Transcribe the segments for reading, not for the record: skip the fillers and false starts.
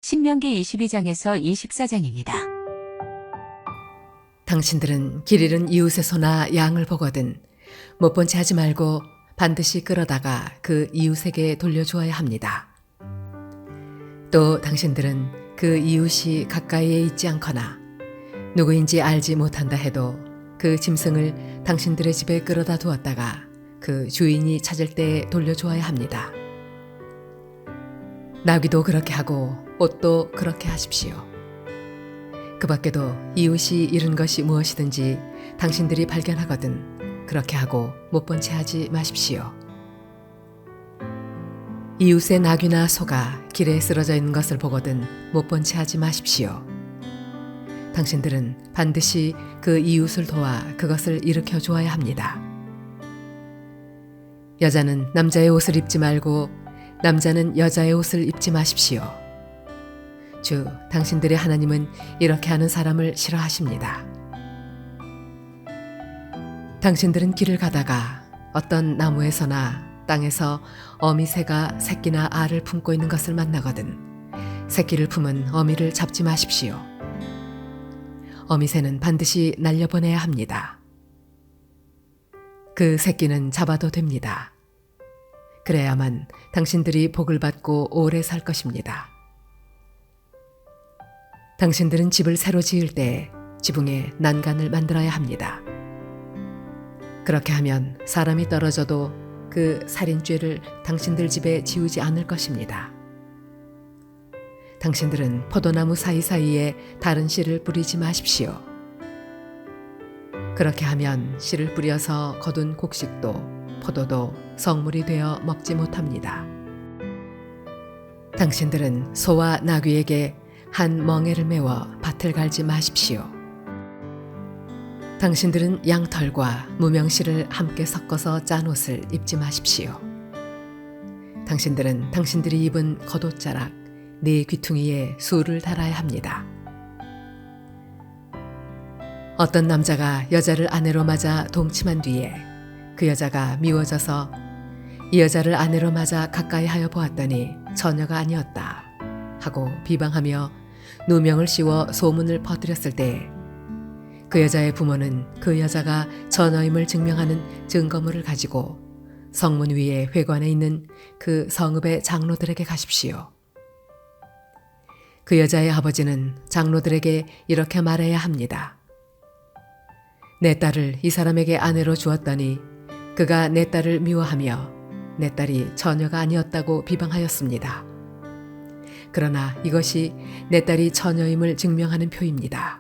신명기 22장에서 24장입니다. 당신들은 길 잃은 이웃의 소나 양을 보거든 못 본 채 하지 말고 반드시 끌어다가 그 이웃에게 돌려주어야 합니다. 또 당신들은 그 이웃이 가까이에 있지 않거나 누구인지 알지 못한다 해도 그 짐승을 당신들의 집에 끌어다 두었다가 그 주인이 찾을 때에 돌려주어야 합니다. 나귀도 그렇게 하고 옷도 그렇게 하십시오. 그 밖에도 이웃이 잃은 것이 무엇이든지 당신들이 발견하거든 그렇게 하고 못 본 채 하지 마십시오. 이웃의 나귀나 소가 길에 쓰러져 있는 것을 보거든 못 본 채 하지 마십시오. 당신들은 반드시 그 이웃을 도와 그것을 일으켜 주어야 합니다. 여자는 남자의 옷을 입지 말고 남자는 여자의 옷을 입지 마십시오. 주 당신들의 하나님은 이렇게 하는 사람을 싫어하십니다. 당신들은 길을 가다가 어떤 나무에서나 땅에서 어미새가 새끼나 알을 품고 있는 것을 만나거든 새끼를 품은 어미를 잡지 마십시오. 어미새는 반드시 날려보내야 합니다. 그 새끼는 잡아도 됩니다. 그래야만 당신들이 복을 받고 오래 살 것입니다. 당신들은 집을 새로 지을 때 지붕에 난간을 만들어야 합니다. 그렇게 하면 사람이 떨어져도 그 살인죄를 당신들 집에 지우지 않을 것입니다. 당신들은 포도나무 사이사이에 다른 씨를 뿌리지 마십시오. 그렇게 하면 씨를 뿌려서 거둔 곡식도 포도도 성물이 되어 먹지 못합니다. 당신들은 소와 나귀에게 한 멍에를 메워 밭을 갈지 마십시오. 당신들은 양털과 무명실을 함께 섞어서 짠 옷을 입지 마십시오. 당신들은 당신들이 입은 겉옷자락 네 귀퉁이에 수를 달아야 합니다. 어떤 남자가 여자를 아내로 맞아 동침한 뒤에 그 여자가 미워져서 이 여자를 아내로 맞아 가까이 하여 보았더니 처녀가 아니었다 하고 비방하며 누명을 씌워 소문을 퍼뜨렸을 때 그 여자의 부모는 그 여자가 처녀임을 증명하는 증거물을 가지고 성문 위에 회관에 있는 그 성읍의 장로들에게 가십시오. 그 여자의 아버지는 장로들에게 이렇게 말해야 합니다. 내 딸을 이 사람에게 아내로 주었더니 그가 내 딸을 미워하며 내 딸이 처녀가 아니었다고 비방하였습니다. 그러나 이것이 내 딸이 처녀임을 증명하는 표입니다.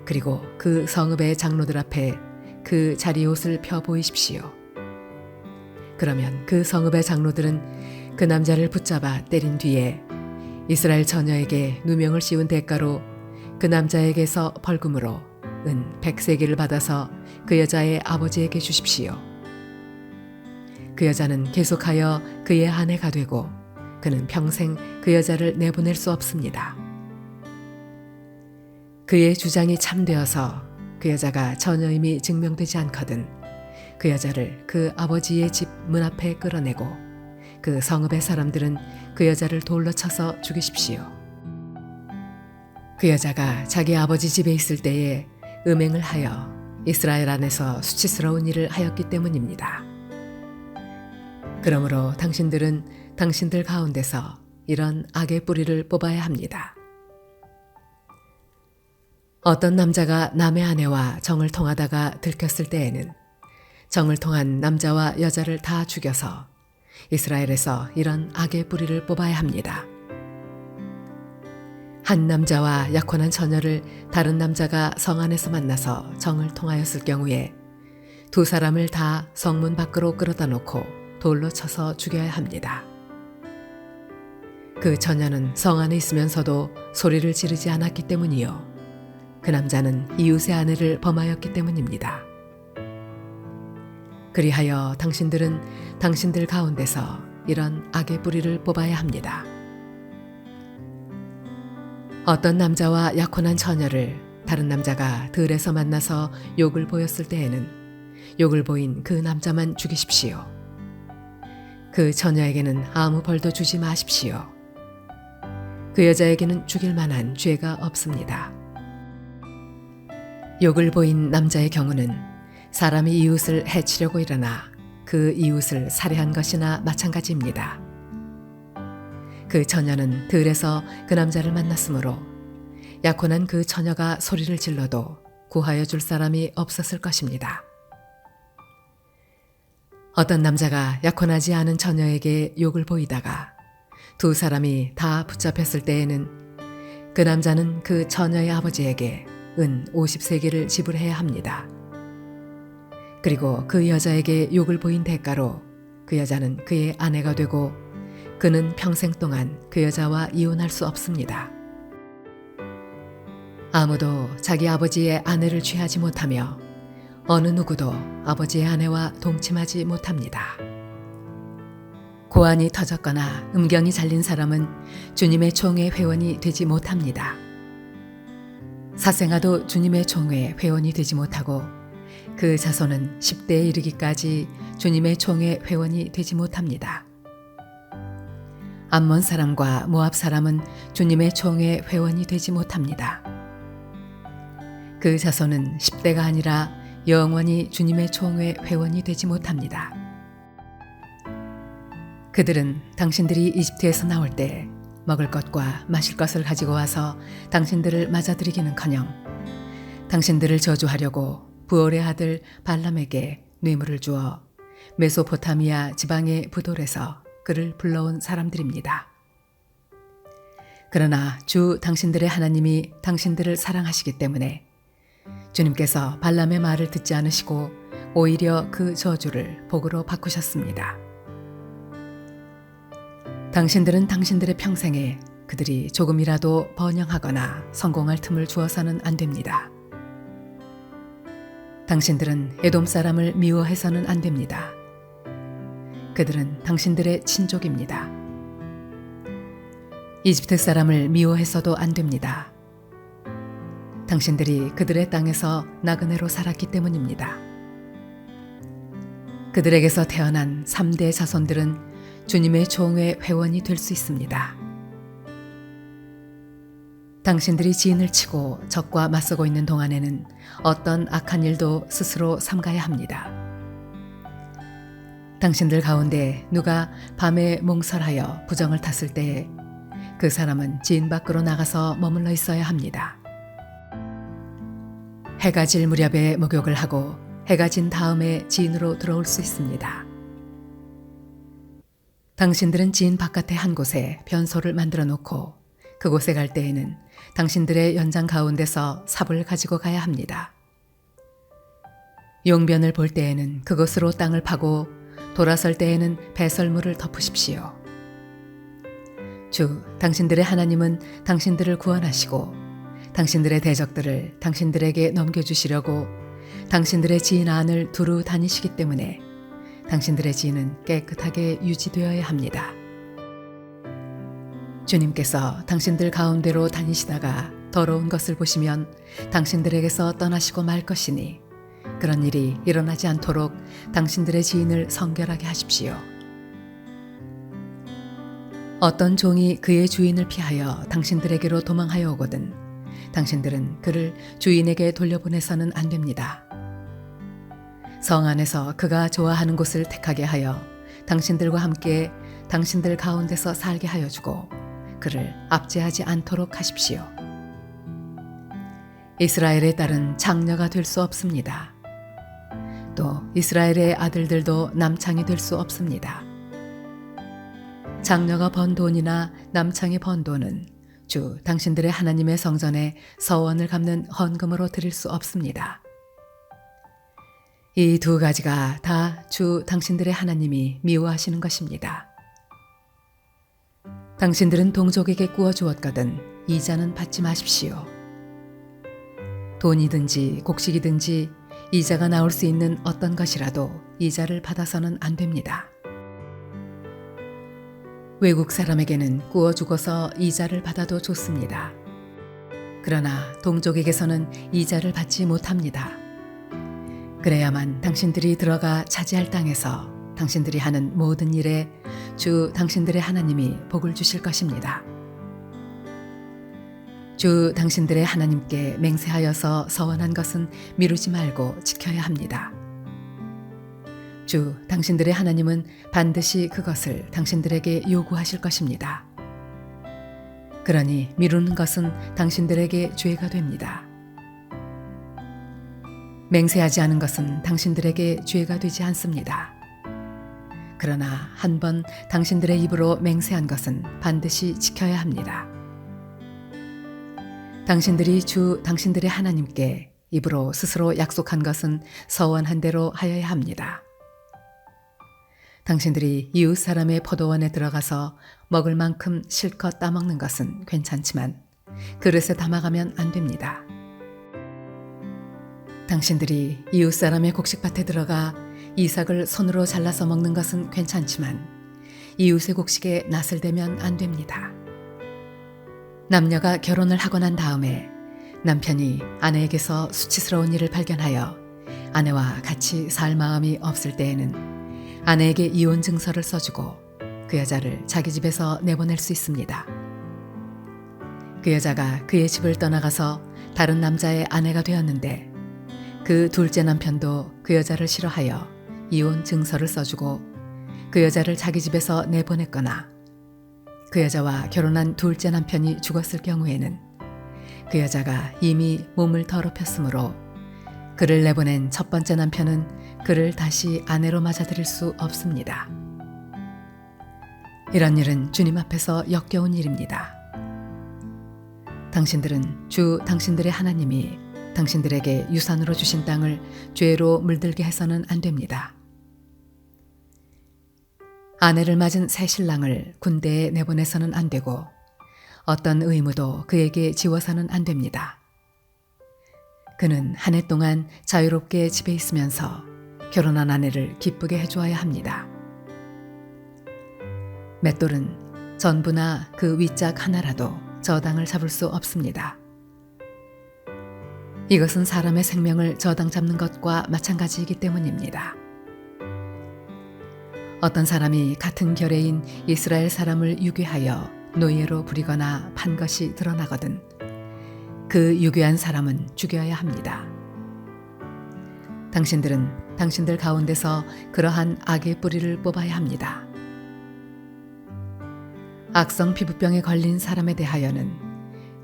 그리고 그 성읍의 장로들 앞에 그 자리옷을 펴 보이십시오. 그러면 그 성읍의 장로들은 그 남자를 붙잡아 때린 뒤에 이스라엘 처녀에게 누명을 씌운 대가로 그 남자에게서 벌금으로 은 100세겔을 받아서 그 여자의 아버지에게 주십시오. 그 여자는 계속하여 그의 아내가 되고 그는 평생 그 여자를 내보낼 수 없습니다. 그의 주장이 참되어서 그 여자가 처녀임이 증명되지 않거든 그 여자를 그 아버지의 집 문 앞에 끌어내고 그 성읍의 사람들은 그 여자를 돌로 쳐서 죽이십시오. 그 여자가 자기 아버지 집에 있을 때에 음행을 하여 이스라엘 안에서 수치스러운 일을 하였기 때문입니다. 그러므로 당신들은 당신들 가운데서 이런 악의 뿌리를 뽑아야 합니다. 어떤 남자가 남의 아내와 정을 통하다가 들켰을 때에는 정을 통한 남자와 여자를 다 죽여서 이스라엘에서 이런 악의 뿌리를 뽑아야 합니다. 한 남자와 약혼한 처녀를 다른 남자가 성 안에서 만나서 정을 통하였을 경우에 두 사람을 다 성문 밖으로 끌어다 놓고 돌로 쳐서 죽여야 합니다. 그 처녀는 성 안에 있으면서도 소리를 지르지 않았기 때문이요. 그 남자는 이웃의 아내를 범하였기 때문입니다. 그리하여 당신들은 당신들 가운데서 이런 악의 뿌리를 뽑아야 합니다. 어떤 남자와 약혼한 처녀를 다른 남자가 들에서 만나서 욕을 보였을 때에는 욕을 보인 그 남자만 죽이십시오. 그 처녀에게는 아무 벌도 주지 마십시오. 그 여자에게는 죽일 만한 죄가 없습니다. 욕을 보인 남자의 경우는 사람이 이웃을 해치려고 일어나 그 이웃을 살해한 것이나 마찬가지입니다. 그 처녀는 들에서 그 남자를 만났으므로 약혼한 그 처녀가 소리를 질러도 구하여 줄 사람이 없었을 것입니다. 어떤 남자가 약혼하지 않은 처녀에게 욕을 보이다가 두 사람이 다 붙잡혔을 때에는 그 남자는 그 처녀의 아버지에게 은 50세겔을 지불해야 합니다. 그리고 그 여자에게 욕을 보인 대가로 그 여자는 그의 아내가 되고 그는 평생 동안 그 여자와 이혼할 수 없습니다. 아무도 자기 아버지의 아내를 취하지 못하며 어느 누구도 아버지의 아내와 동침하지 못합니다. 고환이 터졌거나 음경이 잘린 사람은 주님의 총회 회원이 되지 못합니다. 사생아도 주님의 총회 회원이 되지 못하고 그 자손은 10대에 이르기까지 주님의 총회 회원이 되지 못합니다. 암몬 사람과 모압 사람은 주님의 총회 회원이 되지 못합니다. 그 자손은 10대가 아니라 영원히 주님의 총회 회원이 되지 못합니다. 그들은 당신들이 이집트에서 나올 때 먹을 것과 마실 것을 가지고 와서 당신들을 맞아들이기는커녕 당신들을 저주하려고 부올의 아들 발람에게 뇌물을 주어 메소포타미아 지방의 부돌에서 그를 불러온 사람들입니다. 그러나 주 당신들의 하나님이 당신들을 사랑하시기 때문에 주님께서 발람의 말을 듣지 않으시고 오히려 그 저주를 복으로 바꾸셨습니다. 당신들은 당신들의 평생에 그들이 조금이라도 번영하거나 성공할 틈을 주어서는 안 됩니다. 당신들은 에돔 사람을 미워해서는 안 됩니다. 그들은 당신들의 친족입니다. 이집트 사람을 미워해서도 안 됩니다. 당신들이 그들의 땅에서 나그네로 살았기 때문입니다. 그들에게서 태어난 3대 자손들은 주님의 총회 회원이 될 수 있습니다. 당신들이 지인을 치고 적과 맞서고 있는 동안에는 어떤 악한 일도 스스로 삼가야 합니다. 당신들 가운데 누가 밤에 몽설하여 부정을 탔을 때에 그 사람은 지인 밖으로 나가서 머물러 있어야 합니다. 해가 질 무렵에 목욕을 하고 해가 진 다음에 지인으로 들어올 수 있습니다. 당신들은 지인 바깥의 한 곳에 변소를 만들어 놓고 그곳에 갈 때에는 당신들의 연장 가운데서 삽을 가지고 가야 합니다. 용변을 볼 때에는 그것으로 땅을 파고 돌아설 때에는 배설물을 덮으십시오. 주 당신들의 하나님은 당신들을 구원하시고 당신들의 대적들을 당신들에게 넘겨주시려고 당신들의 지인 안을 두루 다니시기 때문에 당신들의 지인은 깨끗하게 유지되어야 합니다. 주님께서 당신들 가운데로 다니시다가 더러운 것을 보시면 당신들에게서 떠나시고 말 것이니 그런 일이 일어나지 않도록 당신들의 지인을 성결하게 하십시오. 어떤 종이 그의 주인을 피하여 당신들에게로 도망하여 오거든 당신들은 그를 주인에게 돌려보내서는 안 됩니다. 성 안에서 그가 좋아하는 곳을 택하게 하여 당신들과 함께 당신들 가운데서 살게 하여 주고 그를 압제하지 않도록 하십시오. 이스라엘의 딸은 장녀가 될 수 없습니다. 또 이스라엘의 아들들도 남창이 될 수 없습니다. 장녀가 번 돈이나 남창이 번 돈은 주 당신들의 하나님의 성전에 서원을 갚는 헌금으로 드릴 수 없습니다. 이 두 가지가 다 주 당신들의 하나님이 미워하시는 것입니다. 당신들은 동족에게 구워 주었거든 이자는 받지 마십시오. 돈이든지 곡식이든지 이자가 나올 수 있는 어떤 것이라도 이자를 받아서는 안 됩니다. 외국 사람에게는 구워 주고서 이자를 받아도 좋습니다. 그러나 동족에게서는 이자를 받지 못합니다. 그래야만 당신들이 들어가 차지할 땅에서 당신들이 하는 모든 일에 주 당신들의 하나님이 복을 주실 것입니다. 주 당신들의 하나님께 맹세하여서 서원한 것은 미루지 말고 지켜야 합니다. 주 당신들의 하나님은 반드시 그것을 당신들에게 요구하실 것입니다. 그러니 미루는 것은 당신들에게 죄가 됩니다. 맹세하지 않은 것은 당신들에게 죄가 되지 않습니다. 그러나 한 번 당신들의 입으로 맹세한 것은 반드시 지켜야 합니다. 당신들이 주 당신들의 하나님께 입으로 스스로 약속한 것은 서원한 대로 하여야 합니다. 당신들이 이웃 사람의 포도원에 들어가서 먹을 만큼 실컷 따먹는 것은 괜찮지만 그릇에 담아가면 안 됩니다. 당신들이 이웃 사람의 곡식밭에 들어가 이삭을 손으로 잘라서 먹는 것은 괜찮지만 이웃의 곡식에 낫을 대면 안 됩니다. 남녀가 결혼을 하고 난 다음에 남편이 아내에게서 수치스러운 일을 발견하여 아내와 같이 살 마음이 없을 때에는 아내에게 이혼 증서를 써주고 그 여자를 자기 집에서 내보낼 수 있습니다. 그 여자가 그의 집을 떠나가서 다른 남자의 아내가 되었는데 그 둘째 남편도 그 여자를 싫어하여 이혼 증서를 써주고 그 여자를 자기 집에서 내보냈거나 그 여자와 결혼한 둘째 남편이 죽었을 경우에는 그 여자가 이미 몸을 더럽혔으므로 그를 내보낸 첫 번째 남편은 그를 다시 아내로 맞아들일 수 없습니다. 이런 일은 주님 앞에서 역겨운 일입니다. 당신들은 주 당신들의 하나님이 당신들에게 유산으로 주신 땅을 죄로 물들게 해서는 안 됩니다. 아내를 맞은 새 신랑을 군대에 내보내서는 안 되고 어떤 의무도 그에게 지워서는 안 됩니다. 그는 한 해 동안 자유롭게 집에 있으면서 결혼한 아내를 기쁘게 해주어야 합니다. 맷돌은 전부나 그 윗짝 하나라도 저당을 잡을 수 없습니다. 이것은 사람의 생명을 저당 잡는 것과 마찬가지이기 때문입니다. 어떤 사람이 같은 결의인 이스라엘 사람을 유괴하여 노예로 부리거나 판 것이 드러나거든 그 유괴한 사람은 죽여야 합니다. 당신들은 당신들 가운데서 그러한 악의 뿌리를 뽑아야 합니다. 악성 피부병에 걸린 사람에 대하여는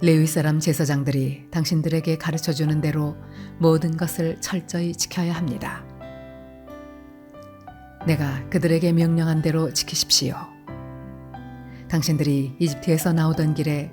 레위 사람 제사장들이 당신들에게 가르쳐주는 대로 모든 것을 철저히 지켜야 합니다. 내가 그들에게 명령한 대로 지키십시오. 당신들이 이집트에서 나오던 길에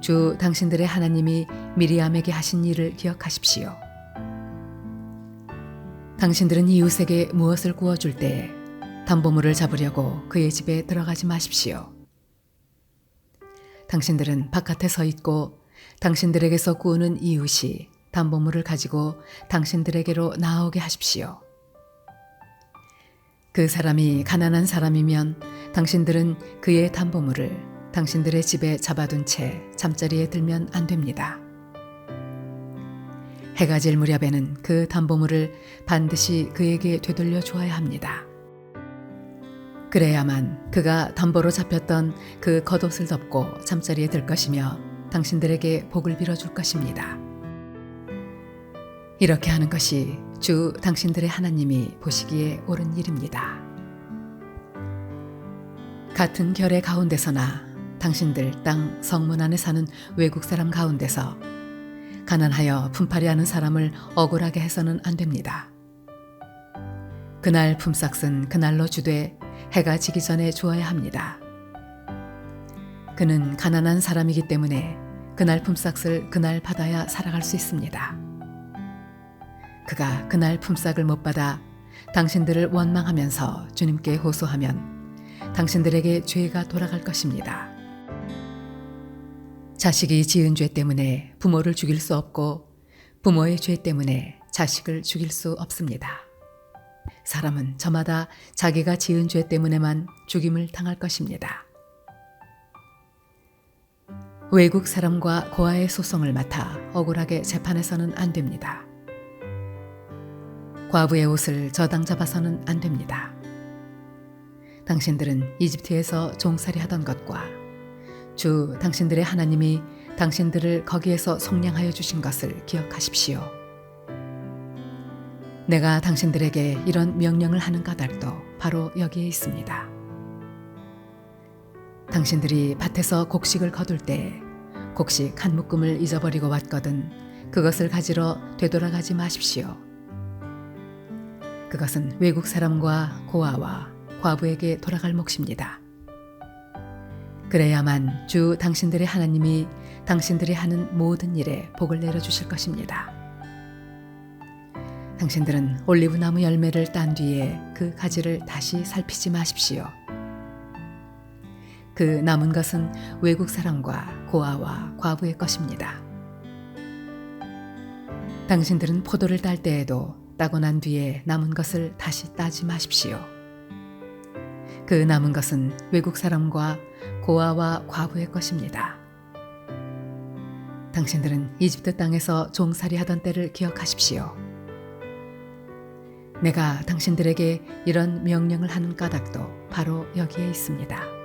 주 당신들의 하나님이 미리암에게 하신 일을 기억하십시오. 당신들은 이웃에게 무엇을 구워줄 때에 담보물을 잡으려고 그의 집에 들어가지 마십시오. 당신들은 바깥에 서 있고 당신들에게서 구우는 이웃이 담보물을 가지고 당신들에게로 나오게 하십시오. 그 사람이 가난한 사람이면 당신들은 그의 담보물을 당신들의 집에 잡아둔 채 잠자리에 들면 안 됩니다. 해가 질 무렵에는 그 담보물을 반드시 그에게 되돌려 주어야 합니다. 그래야만 그가 담보로 잡혔던 그 겉옷을 덮고 잠자리에 들 것이며 당신들에게 복을 빌어줄 것입니다. 이렇게 하는 것이 주 당신들의 하나님이 보시기에 옳은 일입니다. 같은 결의 가운데서나 당신들 땅 성문 안에 사는 외국 사람 가운데서 가난하여 품팔이하는 사람을 억울하게 해서는 안 됩니다. 그날 품삯은 그날로 주되 해가 지기 전에 주어야 합니다. 그는 가난한 사람이기 때문에 그날 품삯을 그날 받아야 살아갈 수 있습니다. 그가 그날 품삯을 못 받아 당신들을 원망하면서 주님께 호소하면 당신들에게 죄가 돌아갈 것입니다. 자식이 지은 죄 때문에 부모를 죽일 수 없고 부모의 죄 때문에 자식을 죽일 수 없습니다. 사람은 저마다 자기가 지은 죄 때문에만 죽임을 당할 것입니다. 외국 사람과 고아의 소송을 맡아 억울하게 재판해서는 안 됩니다. 과부의 옷을 저당 잡아서는 안 됩니다. 당신들은 이집트에서 종살이 하던 것과 주 당신들의 하나님이 당신들을 거기에서 속량하여 주신 것을 기억하십시오. 내가 당신들에게 이런 명령을 하는 까닭도 바로 여기에 있습니다. 당신들이 밭에서 곡식을 거둘 때 곡식 한 묶음을 잊어버리고 왔거든 그것을 가지러 되돌아가지 마십시오. 그것은 외국 사람과 고아와 과부에게 돌아갈 몫입니다. 그래야만 주 당신들의 하나님이 당신들이 하는 모든 일에 복을 내려주실 것입니다. 당신들은 올리브나무 열매를 딴 뒤에 그 가지를 다시 살피지 마십시오. 그 남은 것은 외국 사람과 고아와 과부의 것입니다. 당신들은 포도를 딸 때에도 따고 난 뒤에 남은 것을 다시 따지 마십시오. 그 남은 것은 외국 사람과 고아와 과부의 것입니다. 당신들은 이집트 땅에서 종살이 하던 때를 기억하십시오. 내가 당신들에게 이런 명령을 하는 까닭도 바로 여기에 있습니다.